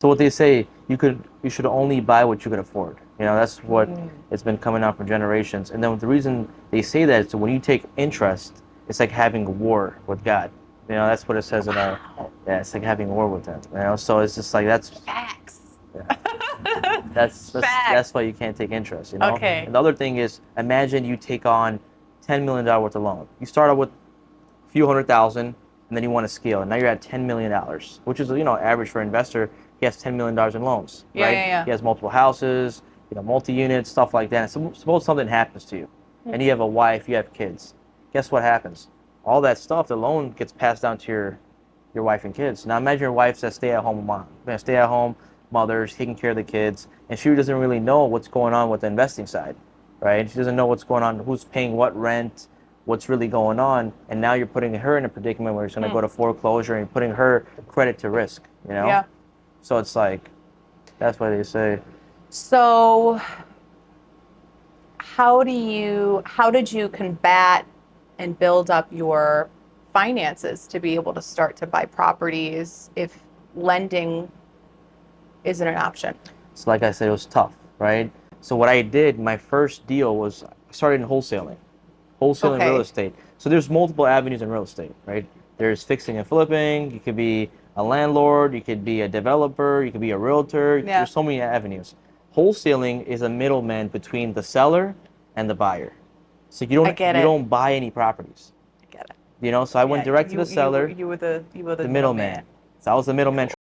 So what they say, you should only buy what you can afford. That's what it's been coming out for generations. And then the reason they say that is when you take interest, it's like having a war with God. That's what it says in our, yeah, it's like having a war with him. So it's just like Facts. yeah, that's Facts. why you can't take interest. Okay. And the other thing is, imagine you take on $10 million worth of loan. You start out with a few hundred thousand, and then you want to scale, and now you're at $10 million, which is average for an investor. He has $10 million in loans, Yeah, right? yeah, yeah. He has multiple houses, multi-units, stuff like that. And suppose something happens to you, and you have a wife, you have kids. Guess what happens? All that stuff, the loan gets passed down to your wife and kids. Now imagine your wife's a stay-at-home mom, stay-at-home mother, taking care of the kids, and she doesn't really know what's going on with the investing side, right? She doesn't know what's going on, who's paying what rent, what's really going on, and now you're putting her in a predicament where she's going to go to foreclosure and putting her credit to risk, Yeah. So it's like, that's why they say. So how did you combat and build up your finances to be able to start to buy properties if lending isn't an option? So like I said, it was tough, right? So what I did, my first deal was I started in wholesaling real Okay. estate. So there's multiple avenues in real estate, right? There's fixing and flipping. You could be a landlord, you could be a developer, you could be a realtor. Yeah. There's so many avenues. Wholesaling is a middleman between the seller and the buyer. So you I don't get you it. don't buy any properties. I get it. So I went Yeah, direct to the seller, you were the the middleman. middleman. So I was the middleman